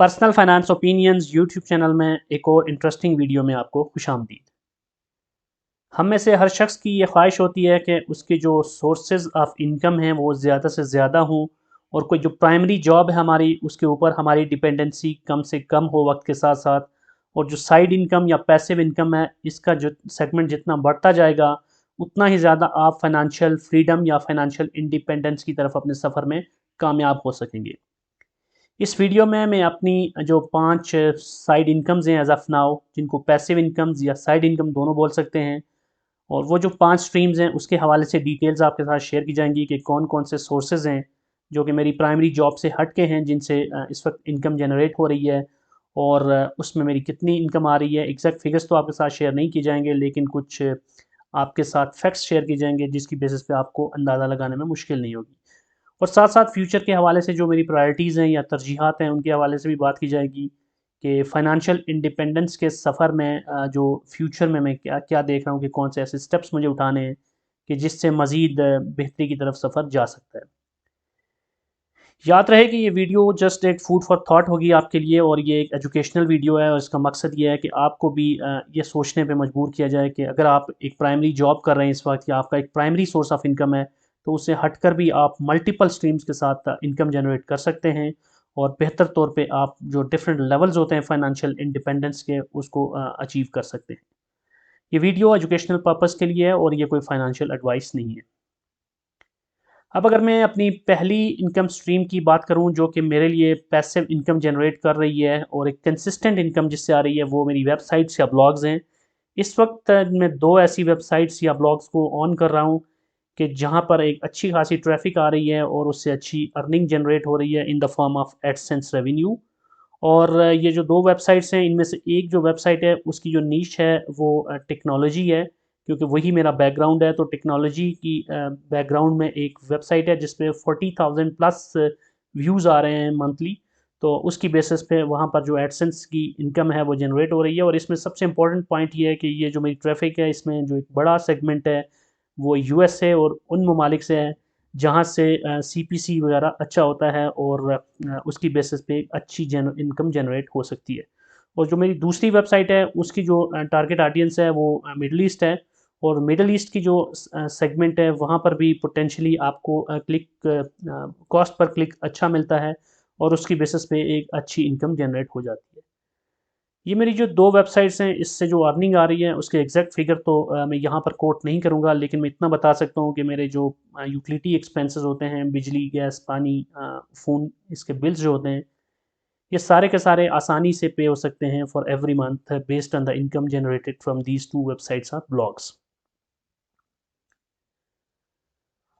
Personal finance opinions YouTube channel में एक और इंटरेस्टिंग वीडियो में आपको खुशामदीद। हम में से हर शख्स की ये ख्वाहिश होती है कि उसके जो सोर्सेज ऑफ इनकम हैं वो ज़्यादा से ज़्यादा हों और कोई जो प्राइमरी जॉब है हमारी उसके ऊपर हमारी डिपेंडेंसी कम से कम हो वक्त के साथ साथ, और जो साइड इनकम या पैसिव इनकम है इसका जो सेगमेंट जितना बढ़ता जाएगा उतना ही ज़्यादा आप फाइनेंशियल फ्रीडम या फाइनेंशियल इंडिपेंडेंस की तरफ अपने सफ़र में कामयाब हो सकेंगे। इस वीडियो में मैं अपनी जो 5 साइड इनकम्स हैं एज़ ऑफ़ नाउ, जिनको पैसिव इनकम्स या साइड इनकम दोनों बोल सकते हैं, और वो जो 5 स्ट्रीम्स हैं उसके हवाले से डिटेल्स आपके साथ शेयर की जाएँगी कि कौन-कौन से सोर्सेज़ हैं जो कि मेरी प्राइमरी जॉब से हट के हैं, जिनसे इस वक्त इनकम जनरेट हो रही है, और उसमें मेरी कितनी इनकम आ रही है। एग्जैक्ट फिगर्स तो आपके साथ शेयर नहीं किए जाएँगे, लेकिन कुछ आपके साथ फैक्ट्स शेयर किए जाएँगे जिसकी बेसिस पे आपको अंदाज़ा लगाने में मुश्किल नहीं होगी। और साथ-साथ फ्यूचर के हवाले से जो मेरी प्रायोरिटीज़ हैं या तरजीहात हैं, उनके हवाले से भी बात की जाएगी कि फ़ाइनेंशियल इंडिपेंडेंस के सफ़र में जो फ्यूचर में मैं क्या-क्या देख रहा हूँ कि कौन से ऐसे स्टेप्स मुझे उठाने हैं कि जिससे मज़ीद बेहतरी की तरफ सफ़र जा सकता है। याद रहे कि ये वीडियो जस्ट एक फूड फॉर थॉट होगी आपके लिए, और ये एक एजुकेशनल वीडियो है, और इसका मकसद ये है कि आपको भी ये सोचने पे मजबूर किया जाए कि अगर आप एक प्राइमरी जॉब कर रहे हैं इस वक्त या आपका एक प्राइमरी सोर्स ऑफ इनकम है, तो उससे हटकर भी आप मल्टीपल स्ट्रीम्स के साथ इनकम जनरेट कर सकते हैं, और बेहतर तौर पे आप जो डिफरेंट लेवल्स होते हैं फाइनेंशियल इंडिपेंडेंस के उसको अचीव कर सकते हैं। ये वीडियो एजुकेशनल पर्पज़ के लिए है और ये कोई फाइनेंशियल एडवाइस नहीं है। अब अगर मैं अपनी पहली इनकम स्ट्रीम की बात करूं जो कि मेरे लिए पैसिव इनकम जनरेट कर रही है और एक कंसिस्टेंट इनकम जिससे आ रही है, वो मेरी वेबसाइट्स या ब्लॉग्स हैं। इस वक्त मैं दो ऐसी वेबसाइट्स या ब्लॉग्स को ऑन कर रहा हूं कि जहां पर एक अच्छी खासी ट्रैफिक आ रही है और उससे अच्छी अर्निंग जनरेट हो रही है in the form of AdSense revenue. और ये जो 2 वेबसाइट्स हैं, इनमें से एक जो वेबसाइट है उसकी जो नीश है वो टेक्नोलॉजी है, क्योंकि वही मेरा बैकग्राउंड है। तो टेक्नोलॉजी की बैकग्राउंड में एक वेबसाइट है जिस पे 40,000 प्लस व्यूज़ आ रहे हैं मंथली। तो उसकी बेसिस पे वहाँ पर जो एडसेंस की इनकम है वो जनरेट हो रही है, और इसमें सबसे इम्पोर्टेंट पॉइंट ये है कि ये जो मेरी ट्रैफ़िक है इसमें जो एक बड़ा सेगमेंट है वो यूएसए और उन ममालिक से है जहाँ से सीपीसी वगैरह अच्छा होता है, और उसकी बेसिस पे एक अच्छी इनकम जनरेट हो सकती है। और जो मेरी दूसरी वेबसाइट है उसकी जो टारगेट ऑडियंस है वो मिडल ईस्ट है, और मिडल ईस्ट की जो सेगमेंट है वहाँ पर भी पोटेंशियली आपको क्लिक कॉस्ट पर क्लिक अच्छा मिलता है, और उसकी बेसिस पे एक अच्छी इनकम जनरेट हो जाती है। ये मेरी जो 2 वेबसाइट्स हैं इससे जो अर्निंग आ रही है उसके एग्ज़ैक्ट फ़िगर तो मैं यहाँ पर कोट नहीं करूँगा, लेकिन मैं इतना बता सकता हूँ कि मेरे जो यूटिलिटी एक्सपेंसेस होते हैं, बिजली, गैस, पानी, फ़ोन, इसके बिल्स जो होते हैं, ये सारे के सारे आसानी से पे हो सकते हैं for every month based on the income generated from these 2 websites और ब्लॉग्स।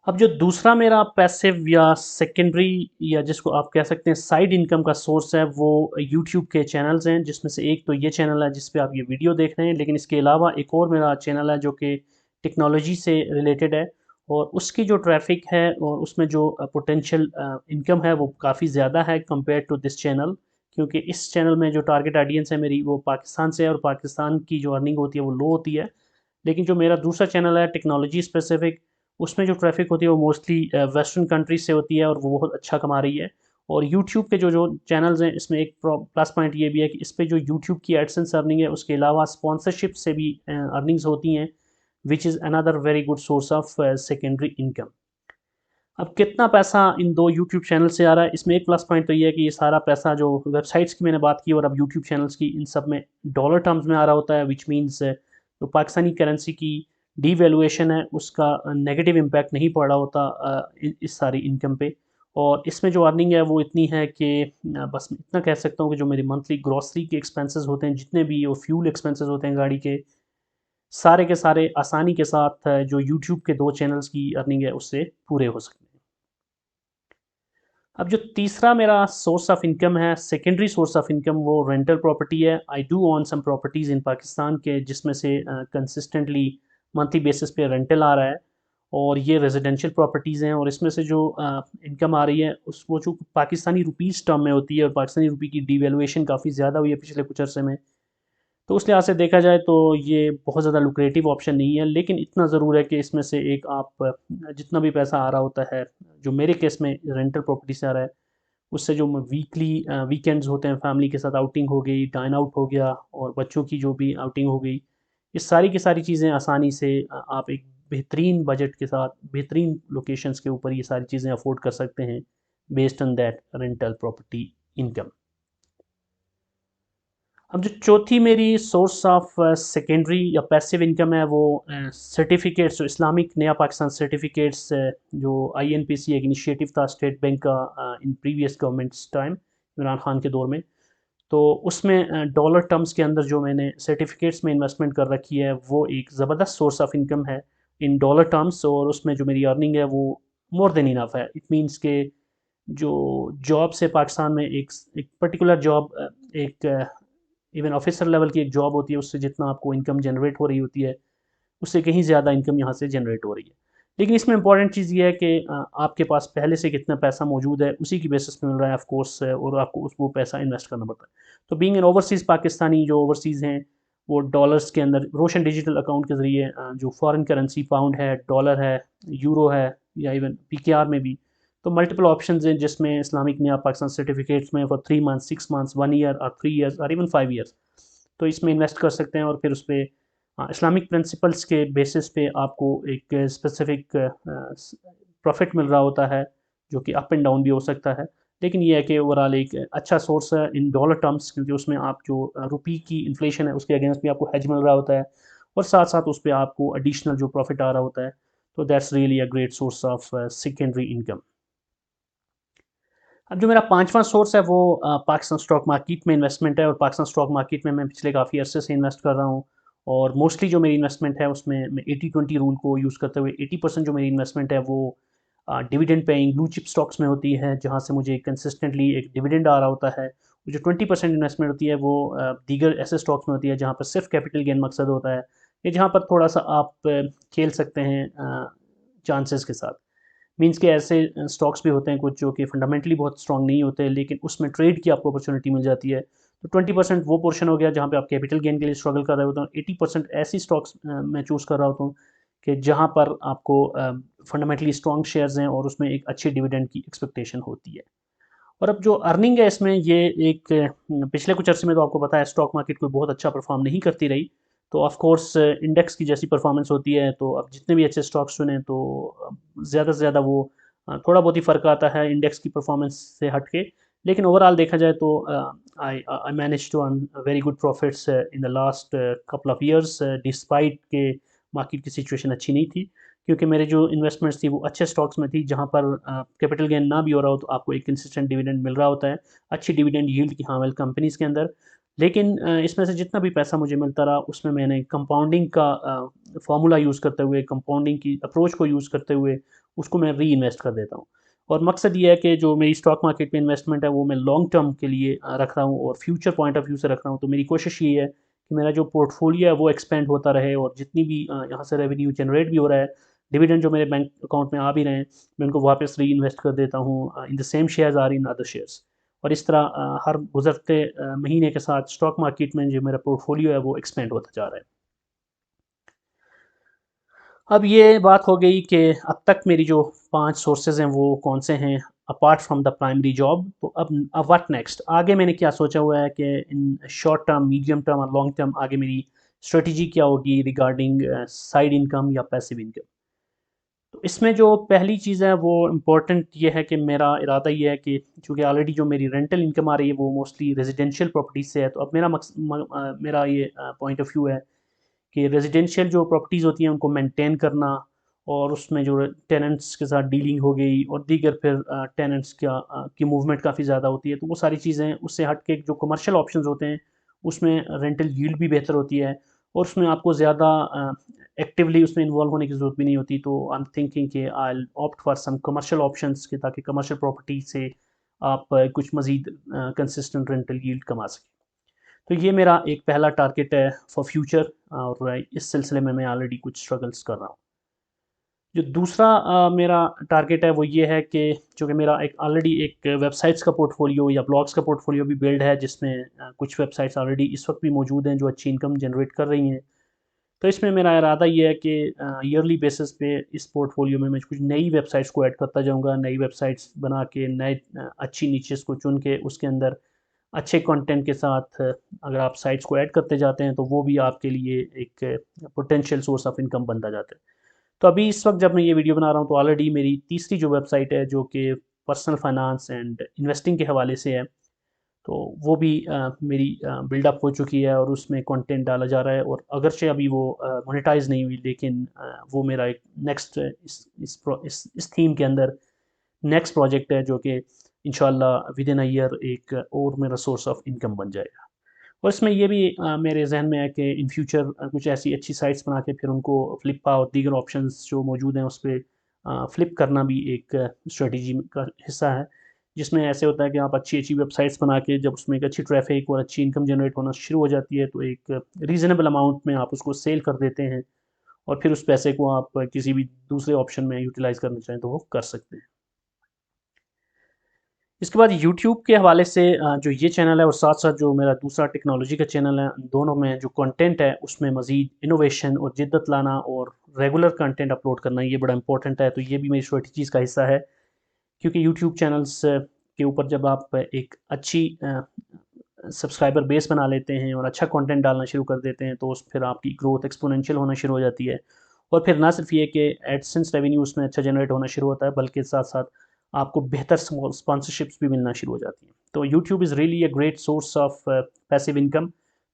अब जो दूसरा मेरा पैसिव या सेकेंडरी या जिसको आप कह सकते हैं साइड इनकम का सोर्स है, वो यूट्यूब के चैनल्स हैं, जिसमें से एक तो ये चैनल है जिस पे आप ये वीडियो देख रहे हैं, लेकिन इसके अलावा एक और मेरा चैनल है जो कि टेक्नोलॉजी से रिलेटेड है, और उसकी जो ट्रैफिक है और उसमें जो पोटेंशियल इनकम है वो काफ़ी ज़्यादा है कंपेयर टू दिस चैनल, क्योंकि इस चैनल में जो टारगेट ऑडियंस है मेरी वो पाकिस्तान से है, और पाकिस्तान की जो अर्निंग होती है वो लो होती है। लेकिन जो मेरा दूसरा चैनल है टेक्नोलॉजी स्पेसिफिक, उसमें जो ट्रैफ़िक होती है वो मोस्टली वेस्टर्न कंट्रीज़ से होती है, और वो बहुत अच्छा कमा रही है। और यूट्यूब के जो चैनल्स हैं इसमें एक प्लस पॉइंट ये भी है कि इस पे जो यूट्यूब की एडसेंस अर्निंग है उसके अलावा स्पॉन्सरशिप से भी अर्निंग्स होती हैं, which is another very good source of secondary income. अब कितना पैसा इन 2 यूट्यूब चैनल से आ रहा है, इसमें एक प्लस पॉइंट तो ये है कि ये सारा पैसा जो वेबसाइट्स की मैंने बात की और अब यूट्यूब चैनल्स की, इन सब में डॉलर टर्म्स में आ रहा होता है, व्हिच मीन्स जो पाकिस्तानी करेंसी की डिवैल्यूएशन है उसका नेगेटिव इम्पैक्ट नहीं पड़ रहा होता इस सारी इनकम पे। और इसमें जो अर्निंग है वो इतनी है कि बस इतना कह सकता हूँ कि जो मेरी मंथली ग्रॉसरी के एक्सपेंसेस होते हैं, जितने भी वो फ्यूल एक्सपेंसेस होते हैं गाड़ी के, सारे के सारे आसानी के साथ जो यूट्यूब के 2 चैनल्स की अर्निंग है उससे पूरे हो सकते हैं। अब जो तीसरा मेरा सोर्स ऑफ इनकम है, सेकेंडरी सोर्स ऑफ इनकम, वो रेंटल प्रॉपर्टी है। I do own some properties in Pakistan के जिसमें से कंसिस्टेंटली मंथली बेसिस पे रेंटल आ रहा है, और ये रेजिडेंशियल प्रॉपर्टीज़ हैं, और इसमें से जो इनकम आ रही है उस वो जो पाकिस्तानी रुपीज़ टर्म में होती है, और पाकिस्तानी रुपये की डिवैल्यूएशन काफ़ी ज़्यादा हुई है पिछले कुछ अरसे में। तो उस लिहाज से देखा जाए तो ये बहुत ज़्यादा लुक्रेटिव ऑप्शन नहीं है, लेकिन इतना ज़रूर है कि इसमें से एक आप जितना भी पैसा आ रहा होता है, जो मेरे केस में रेंटल प्रॉपर्टी से आ रहा है, उससे जो वीकली वीकेंड्स होते हैं फैमिली के साथ आउटिंग हो गई, डाइन आउट हो गया और बच्चों की जो भी आउटिंग हो गई, ये सारी की सारी चीज़ें आसानी से आप एक बेहतरीन बजट के साथ बेहतरीन लोकेशंस के ऊपर ये सारी चीज़ें अफोर्ड कर सकते हैं based on that rental property income. अब जो चौथी मेरी सोर्स ऑफ सेकेंडरी या पैसिव इनकम है वो सर्टिफिकेट्स, जो इस्लामिक नया पाकिस्तान सर्टिफिकेट्स, जो INPC एक इनिशिएटिव था स्टेट बैंक का in previous governments time, Imran Khan के दौर में। तो उसमें डॉलर टर्म्स के अंदर जो मैंने सर्टिफिकेट्स में इन्वेस्टमेंट कर रखी है वो एक ज़बरदस्त सोर्स ऑफ इनकम है इन डॉलर टर्म्स, और उसमें जो मेरी अर्निंग है वो मोर देन इनफ है। इट मीन्स के जो जॉब से पाकिस्तान में एक पर्टिकुलर जॉब, एक इवन ऑफिसर लेवल की एक जॉब होती है, उससे जितना आपको इनकम जनरेट हो रही होती है उससे कहीं ज़्यादा इनकम यहाँ से जनरेट हो रही है। लेकिन इसमें इंपॉर्टेंट चीज़ ये है कि आपके पास पहले से कितना पैसा मौजूद है उसी की बेसिस पे मिल रहा है ऑफ कोर्स, और आपको उस वो पैसा इन्वेस्ट करना पड़ता है। तो बीइंग एन ओवरसीज़ पाकिस्तानी, जो ओवरसीज़ हैं वो डॉलर्स के अंदर रोशन डिजिटल अकाउंट के ज़रिए जो फॉरेन करेंसी पाउंड है, डॉलर है, यूरो है, या इवन PKR में भी, तो मल्टीपल ऑप्शंस हैं जिसमें इस्लामिक नया पाकिस्तान सर्टिफिकेट्स में फॉर 3 मंथ्स, 6 मंथ्स, 1 ईयर और 3 ईयर्स और इवन 5 ईयर्स, तो इसमें इन्वेस्ट कर सकते हैं और फिर उस पर इस्लामिक प्रिंसिपल्स के बेसिस पे आपको एक स्पेसिफिक प्रॉफिट मिल रहा होता है, जो कि अप एंड डाउन भी हो सकता है। लेकिन ये है कि ओवरऑल एक अच्छा सोर्स है इन डॉलर टर्म्स, क्योंकि उसमें आप जो रुपी की इन्फ्लेशन है उसके अगेंस्ट भी आपको हेज मिल रहा होता है, और साथ साथ उस पर आपको एडिशनल जो प्रॉफिट आ रहा होता है। तो that's really a great source of secondary income. अब जो मेरा पांचवा सोर्स है वो पाकिस्तान स्टॉक मार्केट में इन्वेस्टमेंट है, और पाकिस्तान स्टॉक मार्केट में मैं पिछले काफ़ी अरसे से इन्वेस्ट कर रहा हूँ। और मोस्टली जो मेरी इन्वेस्टमेंट है उसमें मैं 80-20 रूल को यूज़ करते हुए 80% जो मेरी इन्वेस्टमेंट है वो dividend paying blue chip stocks में होती है, जहाँ से मुझे कंसिस्टेंटली एक डिविडेंड आ रहा होता है। जो 20% इन्वेस्टमेंट होती है वो दीगर ऐसे स्टॉक्स में होती है जहाँ पर सिर्फ कैपिटल गेन मकसद होता है, या जहाँ पर थोड़ा सा आप खेल सकते हैं चांसेस के साथ। मीन्स के ऐसे स्टॉक्स भी होते हैं कुछ जो कि फंडामेंटली बहुत स्ट्रांग नहीं होते, लेकिन उसमें ट्रेड की आपको अपॉर्चुनिटी मिल जाती है। तो 20% वो पोर्शन हो गया जहाँ पे आप कैपिटल गेन के लिए स्ट्रगल कर रहे होते हैं। 80% ऐसी स्टॉक्स मैं चूज़ कर रहा होता हूँ कि जहाँ पर आपको फंडामेंटली स्ट्रॉन्ग शेयर्स हैं और उसमें एक अच्छी डिविडेंड की एक्सपेक्टेशन होती है। और अब जो अर्निंग है इसमें ये एक पिछले कुछ अर्से में तो आपको पता है स्टॉक मार्केट कोई बहुत अच्छा परफॉर्म नहीं करती रही। तो ऑफ कोर्स इंडेक्स की जैसी परफॉर्मेंस होती है, तो अब जितने भी अच्छे स्टॉक्स चुने तो ज़्यादा से ज़्यादा वो थोड़ा बहुत ही फ़र्क आता है इंडेक्स की परफॉर्मेंस से हट के। लेकिन ओवरऑल देखा जाए तो I I manage to earn very good profits in the last couple of years, despite के मार्केट की सिचुएशन अच्छी नहीं थी, क्योंकि मेरे जो इन्वेस्टमेंट्स थी वो अच्छे स्टॉक्स में थी जहाँ पर कैपिटल गेन ना भी हो रहा हो तो आपको एक कंसिस्टेंट डिविडेंड मिल रहा होता है, अच्छी डिविडेंड यील्ड की हाँ वेल कंपनीज़ के अंदर। लेकिन इसमें से जितना भी पैसा मुझे मिलता रहा उसमें मैंने कंपाउंडिंग का फार्मूला यूज़ करते हुए, कंपाउंडिंग की अप्रोच को यूज़ करते हुए उसको मैं री इन्वेस्ट कर देता हूँ। और मकसद ये है कि जो मेरी स्टॉक मार्केट में इन्वेस्टमेंट है वो मैं लॉन्ग टर्म के लिए रख रहा हूँ और फ्यूचर पॉइंट ऑफ व्यू से रख रहा हूँ। तो मेरी कोशिश ये है कि मेरा जो पोर्टफोलियो है वो एक्सपेंड होता रहे, और जितनी भी यहाँ से रेवेन्यू जनरेट भी हो रहा है, डिविडेंड जो मेरे बैंक अकाउंट में आ भी रहे हैं, मैं उनको वापस री इन्वेस्ट कर देता हूँ in the same shares or in other shares. और इस तरह हर गुजरते महीने के साथ स्टॉक मार्केट में जो मेरा पोर्टफोलियो है वो एक्सपेंड होता जा रहा है। अब ये बात हो गई कि अब तक मेरी जो 5 सोर्सेज़ हैं वो कौन से हैं apart from the primary job. तो अब व्हाट नेक्स्ट, आगे मैंने क्या सोचा हुआ है कि in short term, medium term और लॉन्ग टर्म आगे मेरी स्ट्रेटजी क्या होगी रिगार्डिंग साइड इनकम या पैसिव इनकम। तो इसमें जो पहली चीज़ है वो इम्पोर्टेंट ये है कि मेरा इरादा ये है कि चूँकि ऑलरेडी जो मेरी रेंटल इनकम आ रही है वो मोस्टली रेजिडेंशियल प्रॉपर्टीज़ से है, तो अब मेरा ये पॉइंट ऑफ व्यू है कि रेजिडेंशियल जो प्रॉपर्टीज़ होती हैं उनको मेंटेन करना, और उसमें जो टेनेंट्स के साथ डीलिंग हो गई और दीगर फिर टेनेंट्स की मूवमेंट काफ़ी ज़्यादा होती है, तो वो सारी चीज़ें उससे हट के जो कमर्शियल ऑप्शंस होते हैं उसमें रेंटल यील्ड भी बेहतर होती है, और उसमें आपको ज़्यादा एक्टिवली उसमें इन्वॉल्व होने की ज़रूरत भी नहीं होती। तो आई एम थिंकिंग कि I will opt for some commercial options के, ताकि कमर्शियल प्रॉपर्टी से आप कुछ मज़ीद कंसिस्टेंट रेंटल यील्ड कमा सकें। तो ये मेरा एक पहला टारगेट है फॉर फ्यूचर, और इस सिलसिले में मैं ऑलरेडी कुछ स्ट्रगल्स कर रहा हूँ। जो दूसरा मेरा टारगेट है वो ये है कि चूँकि मेरा एक ऑलरेडी एक वेबसाइट्स का पोर्टफोलियो या ब्लॉग्स का पोर्टफोलियो भी बिल्ड है, जिसमें कुछ वेबसाइट्स ऑलरेडी इस वक्त भी मौजूद हैं जो अच्छी इनकम जनरेट कर रही हैं। तो इसमें मेरा इरादा ये है कि ईयरली बेसिस पे इस पोर्टफोलियो में मैं कुछ नई वेबसाइट्स को ऐड करता जाऊँगा, नई वेबसाइट्स बना के नए अच्छी नीचेस को चुन के उसके अंदर अच्छे कंटेंट के साथ अगर आप साइट्स को ऐड करते जाते हैं तो वो भी आपके लिए एक पोटेंशियल सोर्स ऑफ इनकम बनता जाता है। तो अभी इस वक्त जब मैं ये वीडियो बना रहा हूँ तो ऑलरेडी मेरी तीसरी जो वेबसाइट है जो कि पर्सनल फाइनेंस एंड इन्वेस्टिंग के हवाले से है, तो वो भी मेरी बिल्डअप हो चुकी है और उसमें कंटेंट डाला जा रहा है और अगरचे अभी वो मोनेटाइज नहीं हुई, लेकिन वो मेरा एक नेक्स्ट इस थीम के अंदर नेक्स्ट प्रोजेक्ट है जो कि इंशाल्लाह विद इन अ ईयर एक और मेरा सोर्स ऑफ इनकम बन जाएगा। और इसमें ये भी मेरे जहन में है कि इन फ्यूचर कुछ ऐसी अच्छी साइट्स बना के फिर उनको फ्लिपा और दीगर ऑप्शंस जो मौजूद हैं उस पर फ्लिप करना भी एक स्ट्रेटजी का हिस्सा है, जिसमें ऐसे होता है कि आप अच्छी अच्छी वेबसाइट्स बना के जब उसमें एक अच्छी ट्रैफिक और अच्छी इनकम जनरेट होना शुरू हो जाती है तो एक रीज़नेबल अमाउंट में आप उसको सेल कर देते हैं और फिर उस पैसे को आप किसी भी दूसरे ऑप्शन में यूटिलाइज़ करना चाहें तो वो कर सकते हैं। इसके बाद यूट्यूब के हवाले से जो ये चैनल है और साथ-साथ जो मेरा दूसरा टेक्नोलॉजी का चैनल है, दोनों में जो कंटेंट है उसमें मज़ीद इनोवेशन और जिद्दत लाना और रेगुलर कंटेंट अपलोड करना ये बड़ा इंपॉर्टेंट है। तो ये भी मेरी स्ट्रेटजीज़ का हिस्सा है, क्योंकि यूट्यूब चैनल्स के ऊपर जब आप एक अच्छी सब्सक्राइबर बेस बना लेते हैं और अच्छा कंटेंट डालना शुरू कर देते हैं तो उस फिर आपकी ग्रोथ एक्सपोनेंशियल होना शुरू हो जाती है। और फिर ना सिर्फ ये कि एडसेंस रेवेन्यू उसमें अच्छा जनरेट होना शुरू होता है, बल्कि साथ-साथ आपको बेहतर स्पॉन्सरशिप्स भी मिलना शुरू हो जाती हैं। तो YouTube is really a great source of passive income.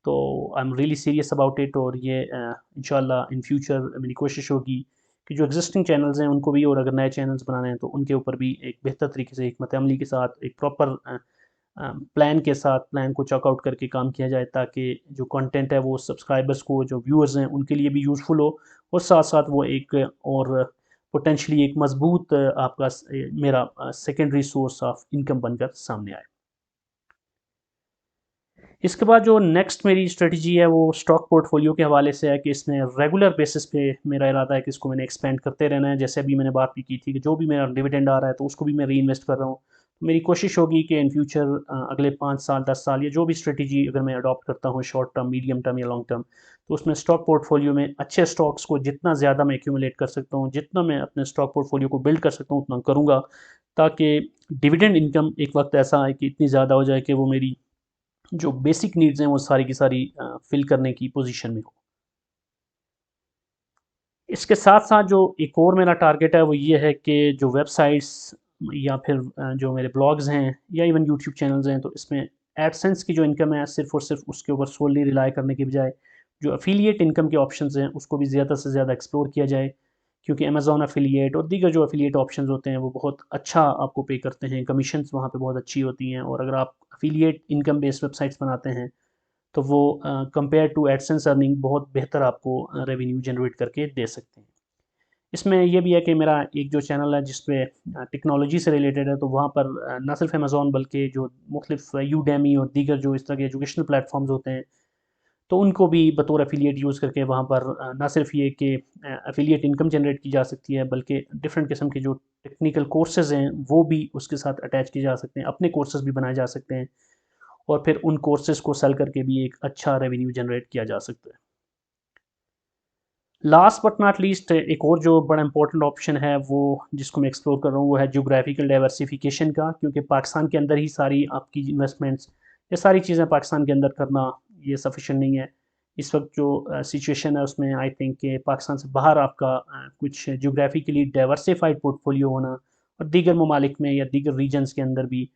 तो I am really serious about it और ये इंशाल्लाह इन फ्यूचर मेरी कोशिश होगी कि जो एग्जिस्टिंग चैनल्स हैं उनको भी और अगर नए चैनल्स बनाने हैं तो उनके ऊपर भी एक बेहतर तरीके से हिकमत अमली के साथ एक प्रॉपर प्लान के साथ प्लान को चेकआउट करके काम किया जाए, ताकि जो कंटेंट है वो सब्सक्राइबर्स को, जो व्यूअर्स हैं उनके लिए भी यूज़फुल हो और साथ-साथ वो एक और पोटेंशियली एक मज़बूत आपका मेरा सेकेंडरी सोर्स ऑफ इनकम बनकर सामने आए। इसके बाद जो नेक्स्ट मेरी स्ट्रेटजी है वो स्टॉक पोर्टफोलियो के हवाले से है कि इसमें रेगुलर बेसिस पे मेरा इरादा है कि इसको मैंने एक्सपेंड करते रहना है। जैसे अभी मैंने बात भी की थी कि जो भी मेरा डिविडेंड आ रहा है तो उसको भी मैं री इन्वेस्ट कर रहा हूँ। तो मेरी कोशिश होगी कि इन फ्यूचर अगले 5 साल 10 साल या जो भी स्ट्रेटजी अगर मैं अडॉप्ट करता हूँ शॉर्ट टर्म, मीडियम टर्म या लॉन्ग टर्म, तो उसमें स्टॉक पोर्टफोलियो में अच्छे स्टॉक्स को जितना ज़्यादा मैं एक्यूमुलेट कर सकता हूँ, जितना मैं अपने स्टॉक पोर्टफोलियो को बिल्ड कर सकता हूँ उतना करूँगा, ताकि डिविडेंड इनकम एक वक्त ऐसा आए कि इतनी ज़्यादा हो जाए कि वो मेरी जो बेसिक नीड्स हैं वो सारी की सारी फ़िल करने की पोज़ीशन में हो। इसके साथ-साथ जो एक और मेरा टारगेट है वो ये है कि जो वेबसाइट्स या फिर जो मेरे ब्लॉग्स हैं या इवन यूट्यूब चैनल्स हैं तो इसमें एडसेंस की जो इनकम है सिर्फ़ और सिर्फ़ उसके ऊपर सोली रिलाय करने की बजाय जो एफ़िलिएट इनकम के ऑप्शंस हैं उसको भी ज़्यादा से ज़्यादा एक्सप्लोर किया जाए। क्योंकि अमेज़न एफ़िलिएट और दीगर जो एफ़िलिएट ऑप्शंस होते हैं वो बहुत अच्छा आपको पे करते हैं, कमीशंस वहाँ पे बहुत अच्छी होती हैं और अगर आप एफ़िलिएट इनकम बेस्ड वेबसाइट्स बनाते हैं तो वो कंपेयर टू एडसेंस अर्निंग बहुत बेहतर आपको रेवेन्यू जनरेट करके दे सकते हैं। इसमें ये भी है कि मेरा एक जो चैनल है जिस पे टेक्नोलॉजी से रिलेटेड है तो वहाँ पर ना सिर्फ अमेज़न बल्कि जो मुख्तलिफ यूडेमी और दीगर जो इस तरह के एजुकेशनल प्लेटफॉर्म्स होते हैं तो उनको भी बतौर एफिलिएट यूज़ करके वहाँ पर ना सिर्फ ये कि एफिलिएट इनकम जनरेट की जा सकती है, बल्कि डिफरेंट किस्म के जो टेक्निकल कोर्सेज़ हैं वो भी उसके साथ अटैच किए जा सकते हैं, अपने कोर्सेज़ भी बनाए जा सकते हैं और फिर उन कोर्सेज़ को सेल करके भी एक अच्छा रेवेन्यू जनरेट किया जा सकता है। लास्ट बट नॉट लीस्ट एक और जो बड़ा इंपॉर्टेंट ऑप्शन है वो जिसको मैं एक्सप्लोर कर रहा हूँ वो है ज्योग्राफिकल डाइवर्सिफिकेशन का, क्योंकि पाकिस्तान के अंदर ही सारी आपकी इन्वेस्टमेंट्स ये सारी चीज़ें पाकिस्तान के अंदर करना ये सफिशिएंट नहीं है। इस वक्त जो सिचुएशन है उसमें आई थिंक कि पाकिस्तान से बाहर आपका कुछ ज्योग्राफिकली डाइवर्सिफाइड पोर्टफोलियो होना और दीगर ममालिक में या दीगर रीजन्स के अंदर भी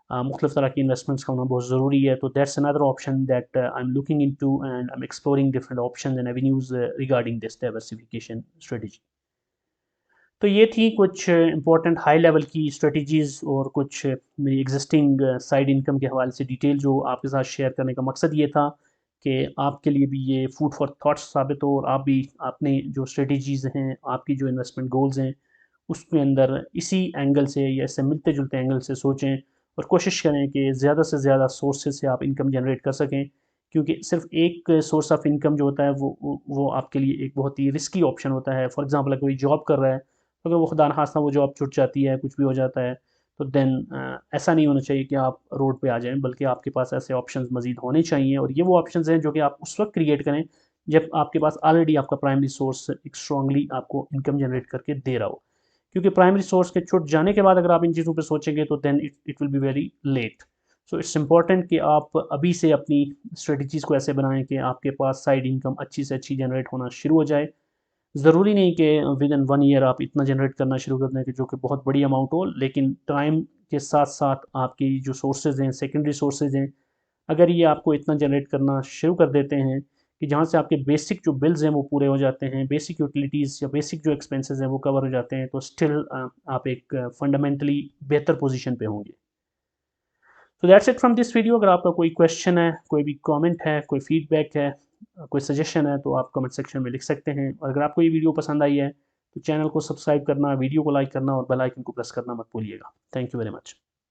मुख्तलिफ तरह की इन्वेस्टमेंट्स का होना बहुत ज़रूरी है। तो that's another option that I am looking into and I am exploring different options and avenues regarding this diversification strategy. तो ये थी कुछ इंपॉर्टेंट हाई लेवल की स्ट्रेटजीज़ और कुछ मेरी एग्जिस्टिंग साइड इनकम के हवाले से डिटेल जो आपके साथ शेयर करने का मकसद ये था कि आपके लिए भी ये फूड फॉर थॉट्स साबित हो और आप भी अपने जो स्ट्रेटजीज़ हैं, आपकी जो इन्वेस्टमेंट गोल्स हैं उसके अंदर इसी एंगल से या इससे मिलते जुलते एंगल से सोचें और कोशिश करें कि ज़्यादा से ज़्यादा सोर्सेज से आप इनकम जनरेट कर सकें, क्योंकि सिर्फ एक सोर्स ऑफ इनकम जो होता है वो आपके लिए एक बहुत ही रिस्की ऑप्शन होता है। फॉर एग्जांपल अगर कोई जॉब कर रहा है तो अगर वो खुदा न खास्ता वो जॉब छूट जाती है, कुछ भी हो जाता है, तो देन ऐसा नहीं होना चाहिए कि आप रोड पे आ जाएं, बल्कि आपके पास ऐसे ऑप्शंस मज़ीद होने चाहिए और ये वो ऑप्शंस हैं जो कि आप उस वक्त क्रिएट करें जब आपके पास ऑलरेडी आपका प्राइमरी सोर्स एक स्ट्रांगली आपको इनकम जनरेट करके दे रहा हो। क्योंकि प्राइमरी सोर्स के छूट जाने के बाद अगर आप इन चीज़ों पे सोचेंगे तो then it will be very late. So it's important कि आप अभी से अपनी स्ट्रेटजीज़ को ऐसे बनाएं कि आपके पास साइड इनकम अच्छी से अच्छी जनरेट होना शुरू हो जाए। ज़रूरी नहीं कि विद इन 1 ईयर आप इतना जनरेट करना शुरू कर दें कि जो कि बहुत बड़ी अमाउंट हो, लेकिन टाइम के साथ-साथ आपकी जो सोर्सेज़ हैं, सेकेंडरी सोर्सेज़ हैं, अगर ये आपको इतना जनरेट करना शुरू कर देते हैं कि जहाँ से आपके बेसिक जो बिल्स हैं वो पूरे हो जाते हैं, बेसिक यूटिलिटीज़ या बेसिक जो एक्सपेंसेस हैं वो कवर हो जाते हैं, तो स्टिल आप एक फंडामेंटली बेहतर पोज़ीशन पे होंगे। तो that's it from this video. अगर आपका कोई क्वेश्चन है, कोई भी कमेंट है, कोई फीडबैक है, कोई सजेशन है तो आप कमेंट सेक्शन में लिख सकते हैं। और अगर आपको ये वीडियो पसंद आई है तो चैनल को सब्सक्राइब करना, वीडियो को लाइक करना और बेल आइकन को प्रेस करना मत भूलिएगा। Thank you very much.